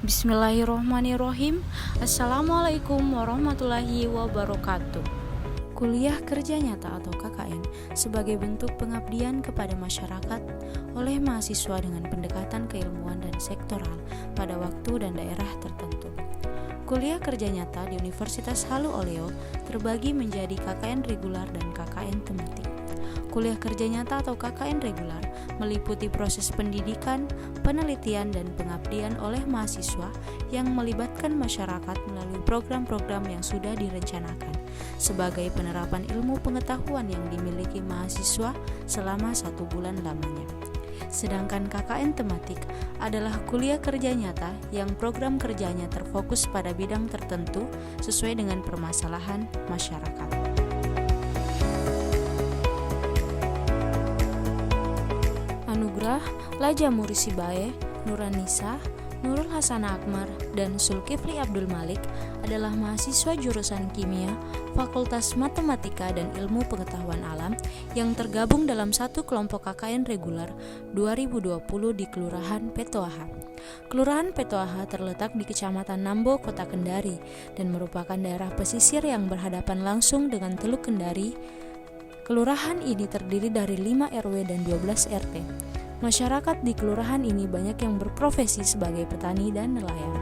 Bismillahirrohmanirrohim. Assalamualaikum warahmatullahi wabarakatuh. Kuliah Kerja Nyata atau KKN sebagai bentuk pengabdian kepada masyarakat oleh mahasiswa dengan pendekatan keilmuan dan sektoral pada waktu dan daerah tertentu. Kuliah Kerja Nyata di Universitas Halu Oleo terbagi menjadi KKN reguler dan KKN tematik. Kuliah Kerja Nyata atau KKN reguler meliputi proses pendidikan, penelitian, dan pengabdian oleh mahasiswa yang melibatkan masyarakat melalui program-program yang sudah direncanakan sebagai penerapan ilmu pengetahuan yang dimiliki mahasiswa selama 1 bulan lamanya. Sedangkan KKN tematik adalah kuliah kerja nyata yang program kerjanya terfokus pada bidang tertentu sesuai dengan permasalahan masyarakat. Anugrah, Laja Murisibae, Nuranisa, Nurul Hasanah Akmar, dan Zulkifli Abdul Malik adalah mahasiswa jurusan Kimia, Fakultas Matematika dan Ilmu Pengetahuan Alam yang tergabung dalam satu kelompok KKN reguler 2020 di Kelurahan Petoaha. Kelurahan Petoaha terletak di Kecamatan Nambo, Kota Kendari, dan merupakan daerah pesisir yang berhadapan langsung dengan Teluk Kendari. Kelurahan ini terdiri dari 5 RW dan 12 RT. Masyarakat di kelurahan ini banyak yang berprofesi sebagai petani dan nelayan.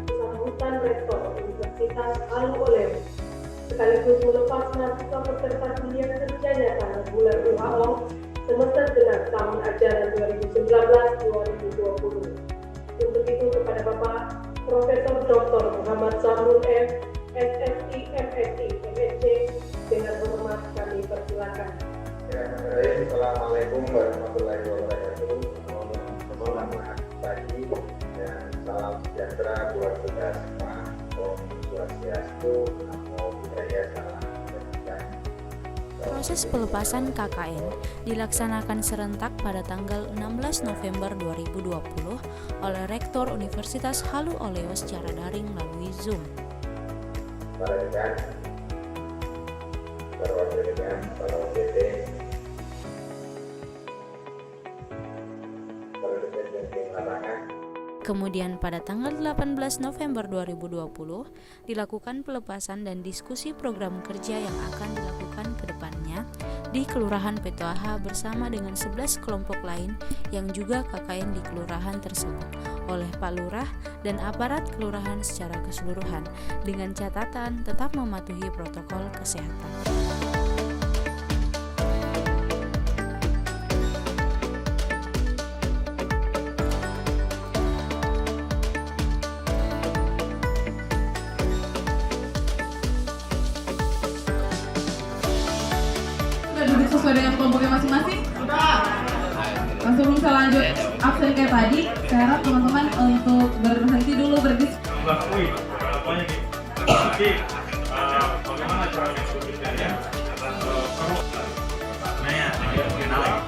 Sambutan Rektor Universitas Halu Oleo sekaligus melepas mahasiswa peserta kuliah kerja nyata reguler UHO semester genap tahun ajaran 2019-2020. Untuk itu kepada Bapak Profesor Dr. Muhammad Zamrul M. SSI, MSI, MSc dengan hormat kami persilakan. Assalamualaikum warahmatullahi wabarakatuh. Selamat pagi dan salam sejahtera buat kita semua. Om Swastiastu, Namo Buddhaya, salam kebajikan. Proses pelepasan KKN dilaksanakan serentak pada tanggal 16 November 2020 oleh Rektor Universitas Halu Oleo secara daring melalui Zoom. Para dekan, para wakil dekan, para OJT, para dekan dan tim lapangan. Kemudian pada tanggal 18 November 2020 dilakukan pelepasan dan diskusi program kerja yang akan dilakukan ke depannya di Kelurahan Petoaha bersama dengan 11 kelompok lain yang juga KKN di kelurahan tersebut oleh Pak Lurah dan aparat kelurahan secara keseluruhan dengan catatan tetap mematuhi protokol kesehatan. Duduk sesuai dengan kelompoknya masing-masing. Langsung bisa lanjut absen kayak tadi. Saya harap teman-teman untuk berhenti dulu berdiskusi. Oke, bagaimana cara diskusinya? Nah ya, kenal ya.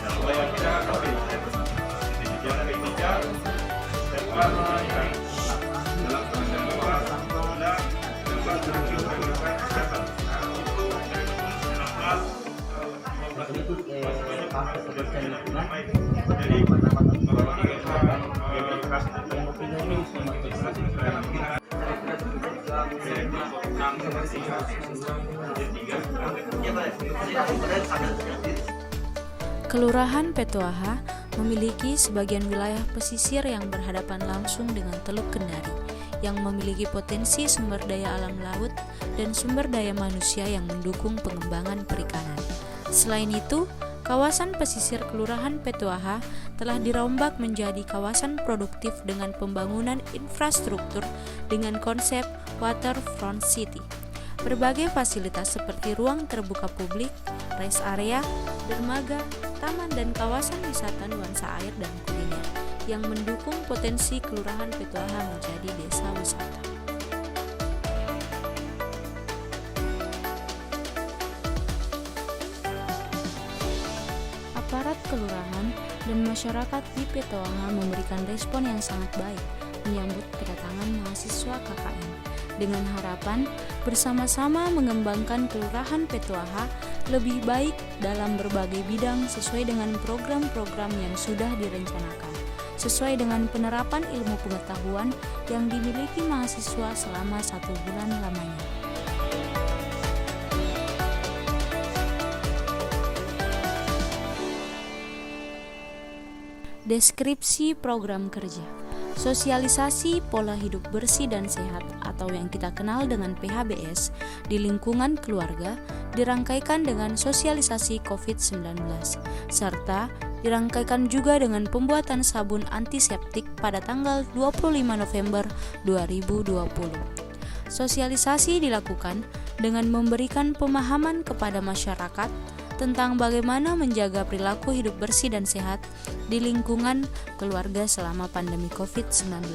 Supaya kita tahu. Jangan bicara dalam Kelurahan Petoaha memiliki sebagian wilayah pesisir yang berhadapan langsung dengan Teluk Kendari yang memiliki potensi sumber daya alam laut dan sumber daya manusia yang mendukung pengembangan perikanan. Selain itu, kawasan pesisir Kelurahan Petoaha telah dirombak menjadi kawasan produktif dengan pembangunan infrastruktur dengan konsep Waterfront City. Berbagai fasilitas seperti ruang terbuka publik, rest area, dermaga, taman dan kawasan wisata nuansa air dan kuliner yang mendukung potensi Kelurahan Petoaha menjadi desa wisata. Aparat kelurahan dan masyarakat di Petoaha memberikan respon yang sangat baik menyambut kedatangan mahasiswa KKN dengan harapan bersama-sama mengembangkan Kelurahan Petoaha lebih baik dalam berbagai bidang sesuai dengan program-program yang sudah direncanakan, sesuai dengan penerapan ilmu pengetahuan yang dimiliki mahasiswa selama 1 bulan lamanya. Deskripsi program kerja. Sosialisasi pola hidup bersih dan sehat atau yang kita kenal dengan PHBS di lingkungan keluarga dirangkaikan dengan sosialisasi COVID-19 serta dirangkaikan juga dengan pembuatan sabun antiseptik pada tanggal 25 November 2020. Sosialisasi dilakukan dengan memberikan pemahaman kepada masyarakat tentang bagaimana menjaga perilaku hidup bersih dan sehat di lingkungan keluarga selama pandemi COVID-19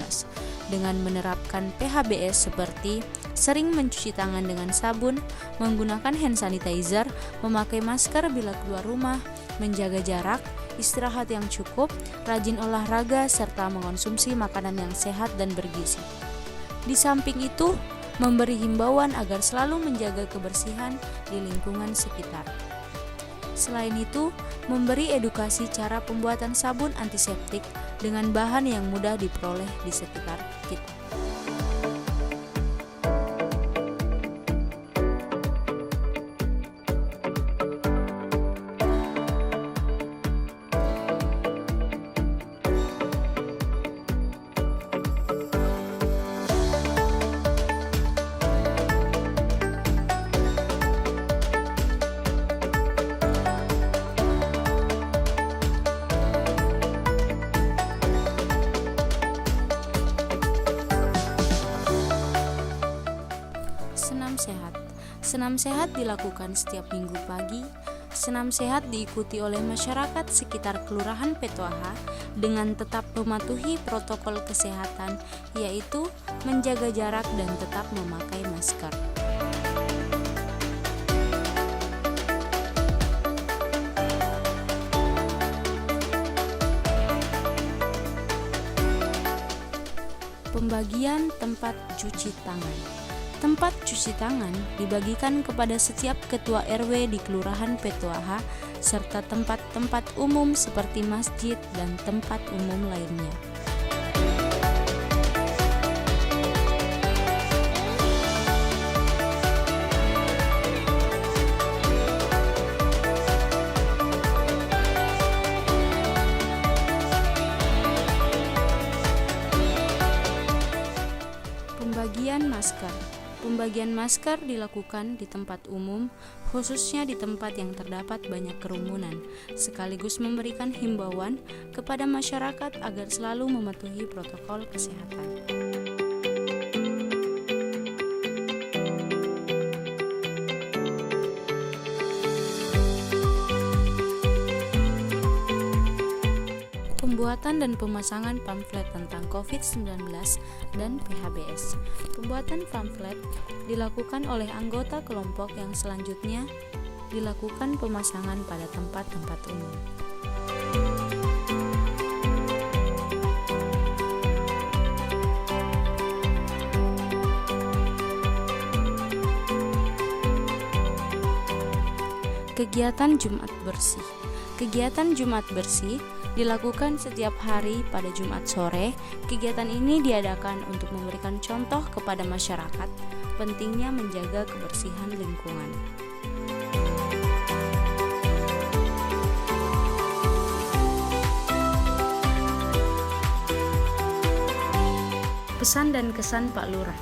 dengan menerapkan PHBS seperti sering mencuci tangan dengan sabun, menggunakan hand sanitizer, memakai masker bila keluar rumah, menjaga jarak, istirahat yang cukup, rajin olahraga, serta mengonsumsi makanan yang sehat dan bergizi. Di samping itu, memberi himbauan agar selalu menjaga kebersihan di lingkungan sekitar. Selain itu, memberi edukasi cara pembuatan sabun antiseptik dengan bahan yang mudah diperoleh di sekitar kita. Senam sehat dilakukan setiap minggu pagi. Senam sehat diikuti oleh masyarakat sekitar Kelurahan Petoaha dengan tetap mematuhi protokol kesehatan, yaitu menjaga jarak dan tetap memakai masker. Pembagian tempat cuci tangan. Tempat cuci tangan dibagikan kepada setiap ketua RW di Kelurahan Petoaha serta tempat-tempat umum seperti masjid dan tempat umum lainnya. Pembagian masker. Pembagian masker dilakukan di tempat umum, khususnya di tempat yang terdapat banyak kerumunan, sekaligus memberikan himbauan kepada masyarakat agar selalu mematuhi protokol kesehatan. Pembuatan dan pemasangan pamflet tentang COVID-19 dan PHBS. Pembuatan pamflet dilakukan oleh anggota kelompok yang selanjutnya dilakukan pemasangan pada tempat-tempat umum. Kegiatan Jumat Bersih. Kegiatan Jumat Bersih dilakukan setiap hari pada Jumat sore. Kegiatan ini diadakan untuk memberikan contoh kepada masyarakat pentingnya menjaga kebersihan lingkungan. Pesan dan kesan Pak Lurah.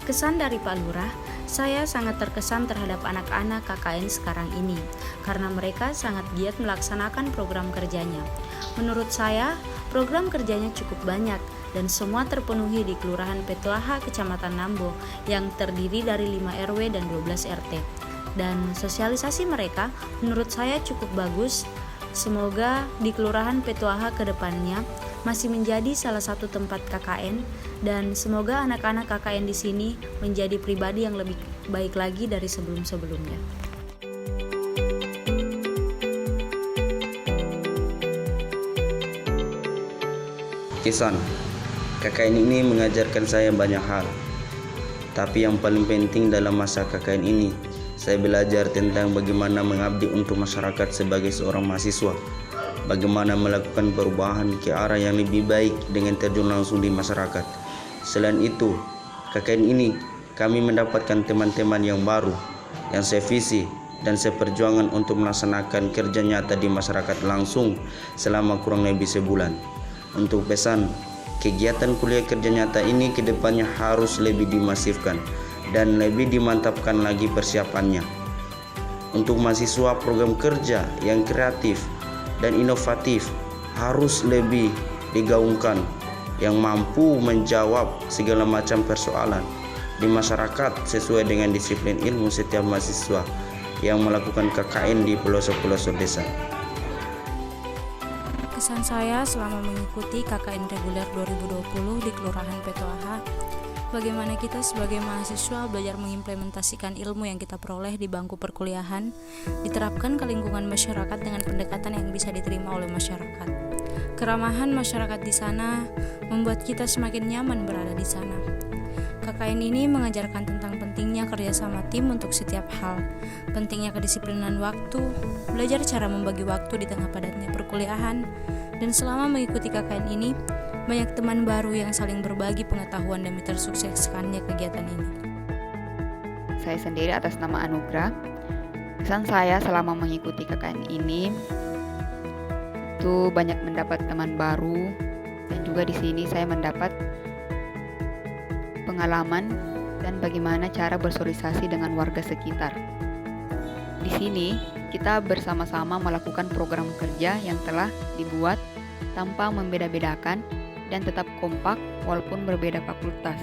Kesan dari Pak Lurah, saya sangat terkesan terhadap anak-anak KKN sekarang ini karena mereka sangat giat melaksanakan program kerjanya. Menurut saya, program kerjanya cukup banyak dan semua terpenuhi di Kelurahan Petoaha, Kecamatan Nambo yang terdiri dari 5 RW dan 12 RT. Dan sosialisasi mereka menurut saya cukup bagus. Semoga di Kelurahan Petoaha ke depannya masih menjadi salah satu tempat KKN dan semoga anak-anak KKN di sini menjadi pribadi yang lebih baik lagi dari sebelum-sebelumnya. Kesan, KKN ini mengajarkan saya banyak hal. Tapi yang paling penting dalam masa KKN ini, saya belajar tentang bagaimana mengabdi untuk masyarakat sebagai seorang mahasiswa, bagaimana melakukan perubahan ke arah yang lebih baik dengan terjun langsung di masyarakat. Selain itu, KKN ini kami mendapatkan teman-teman yang baru, yang sevisi dan seperjuangan untuk melaksanakan kerja nyata di masyarakat langsung selama kurang lebih sebulan. Untuk pesan, kegiatan kuliah kerja nyata ini kedepannya harus lebih dimasifkan dan lebih dimantapkan lagi persiapannya. Untuk mahasiswa, program kerja yang kreatif dan inovatif harus lebih digaungkan, yang mampu menjawab segala macam persoalan di masyarakat sesuai dengan disiplin ilmu setiap mahasiswa yang melakukan KKN di pelosok-pelosok desa. Kesan saya selama mengikuti KKN reguler 2020 di Kelurahan Petoaha, bagaimana kita sebagai mahasiswa belajar mengimplementasikan ilmu yang kita peroleh di bangku perkuliahan, diterapkan ke lingkungan masyarakat dengan pendekatan yang bisa diterima oleh masyarakat. Keramahan masyarakat di sana membuat kita semakin nyaman berada di sana. KKN ini mengajarkan tentang pentingnya kerjasama tim untuk setiap hal, pentingnya kedisiplinan waktu, belajar cara membagi waktu di tengah padatnya perkuliahan, dan selama mengikuti KKN ini, banyak teman baru yang saling berbagi pengetahuan demi tersukseskannya kegiatan ini. Saya sendiri atas nama Anugrah. Kesan saya selama mengikuti KKN ini itu banyak mendapat teman baru, dan juga di sini saya mendapat pengalaman dan bagaimana cara bersosialisasi dengan warga sekitar. Di sini kita bersama-sama melakukan program kerja yang telah dibuat tanpa membeda-bedakan dan tetap kompak walaupun berbeda fakultas.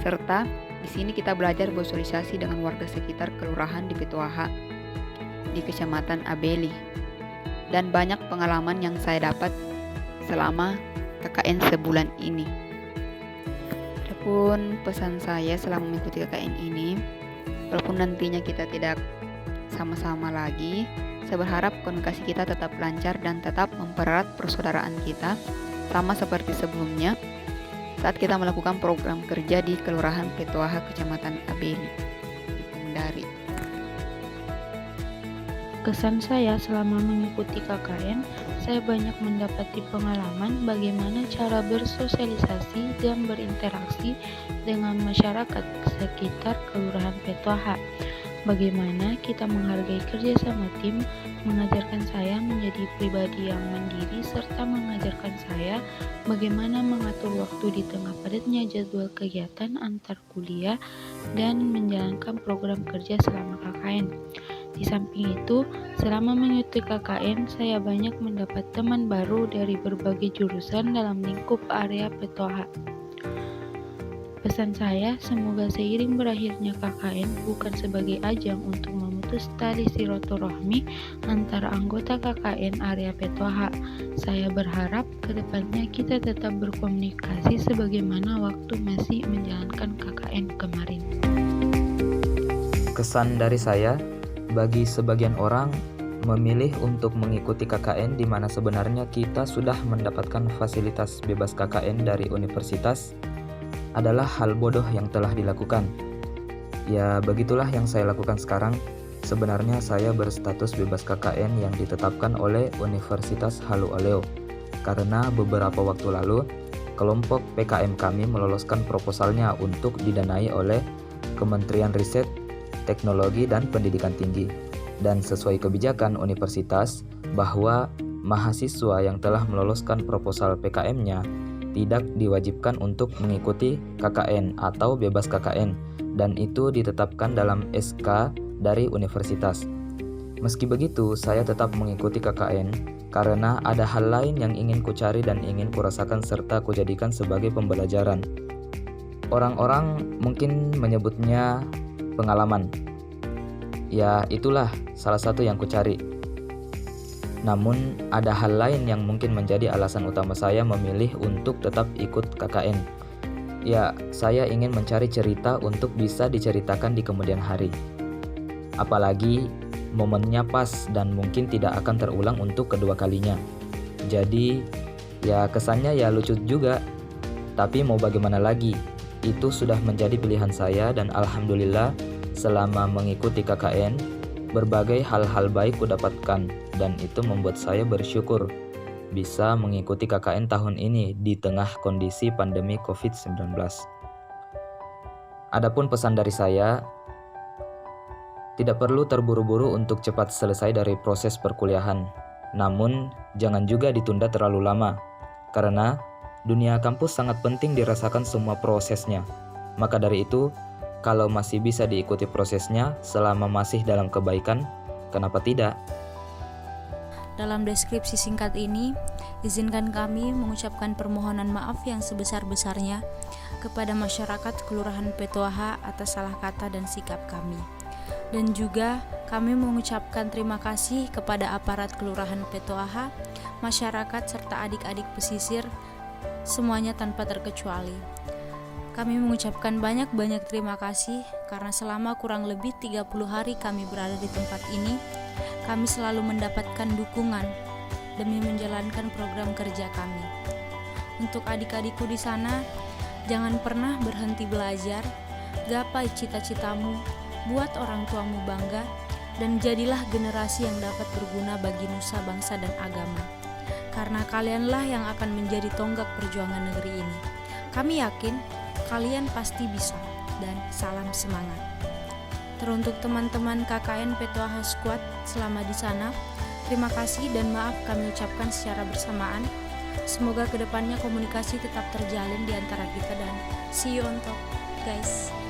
Serta di sini kita belajar bersosialisasi dengan warga sekitar kelurahan di Petoaha, di Kecamatan Abeli. Dan banyak pengalaman yang saya dapat selama KKN sebulan ini. Adapun pesan saya selama mengikuti KKN ini, walaupun nantinya kita tidak sama-sama lagi, saya berharap komunikasi kita tetap lancar dan tetap mempererat persaudaraan kita sama seperti sebelumnya saat kita melakukan program kerja di Kelurahan Petoaha Kecamatan Abeli di Kendari. Kesan saya selama mengikuti KKN, saya banyak mendapati pengalaman bagaimana cara bersosialisasi dan berinteraksi dengan masyarakat sekitar Kelurahan Petoaha. Bagaimana kita menghargai kerjasama tim, mengajarkan saya menjadi pribadi yang mandiri, serta mengajarkan saya bagaimana mengatur waktu di tengah padatnya jadwal kegiatan antar kuliah dan menjalankan program kerja selama KKN. Di samping itu, selama mengikuti KKN, saya banyak mendapat teman baru dari berbagai jurusan dalam lingkup area Petoaha. Pesan saya, semoga seiring berakhirnya KKN bukan sebagai ajang untuk memutus tali silaturahmi antara anggota KKN area Petoaha. Saya berharap kedepannya kita tetap berkomunikasi sebagaimana waktu masih menjalankan KKN kemarin. Kesan dari saya, bagi sebagian orang memilih untuk mengikuti KKN di mana sebenarnya kita sudah mendapatkan fasilitas bebas KKN dari universitas adalah hal bodoh yang telah dilakukan. Ya, begitulah yang saya lakukan sekarang. Sebenarnya saya berstatus bebas KKN yang ditetapkan oleh Universitas Halu Oleo karena beberapa waktu lalu kelompok PKM kami meloloskan proposalnya untuk didanai oleh Kementerian Riset, Teknologi dan Pendidikan Tinggi, dan sesuai kebijakan universitas bahwa mahasiswa yang telah meloloskan proposal PKM-nya tidak diwajibkan untuk mengikuti KKN atau bebas KKN, dan itu ditetapkan dalam SK dari universitas. Meski begitu, saya tetap mengikuti KKN karena ada hal lain yang ingin kucari dan ingin kurasakan serta kujadikan sebagai pembelajaran. Orang-orang mungkin menyebutnya pengalaman. Ya, itulah salah satu yang kucari. Namun, ada hal lain yang mungkin menjadi alasan utama saya memilih untuk tetap ikut KKN. Ya, saya ingin mencari cerita untuk bisa diceritakan di kemudian hari. Apalagi momennya pas dan mungkin tidak akan terulang untuk kedua kalinya. Jadi, ya kesannya ya lucu juga. Tapi mau bagaimana lagi? Itu sudah menjadi pilihan saya dan alhamdulillah Selama mengikuti KKN, berbagai hal-hal baik kudapatkan dan itu membuat saya bersyukur bisa mengikuti KKN tahun ini di tengah kondisi pandemi COVID-19. Adapun pesan dari saya, tidak perlu terburu-buru untuk cepat selesai dari proses perkuliahan. Namun, jangan juga ditunda terlalu lama, karena dunia kampus sangat penting dirasakan semua prosesnya. Maka dari itu, kalau masih bisa diikuti prosesnya selama masih dalam kebaikan, kenapa tidak? Dalam deskripsi singkat ini, izinkan kami mengucapkan permohonan maaf yang sebesar-besarnya kepada masyarakat Kelurahan Petoaha atas salah kata dan sikap kami. Dan juga kami mengucapkan terima kasih kepada aparat Kelurahan Petoaha, masyarakat serta adik-adik pesisir, semuanya tanpa terkecuali. Kami mengucapkan banyak-banyak terima kasih karena selama kurang lebih 30 hari kami berada di tempat ini, kami selalu mendapatkan dukungan demi menjalankan program kerja kami. Untuk adik-adikku di sana, jangan pernah berhenti belajar, gapai cita-citamu, buat orang tuamu bangga, dan jadilah generasi yang dapat berguna bagi nusa bangsa dan agama. Karena kalianlah yang akan menjadi tonggak perjuangan negeri ini. Kami yakin kalian pasti bisa, dan salam semangat. Teruntuk teman-teman KKN Petoaha Squad selama di sana, terima kasih dan maaf kami ucapkan secara bersamaan. Semoga kedepannya komunikasi tetap terjalin di antara kita dan see you on top, guys.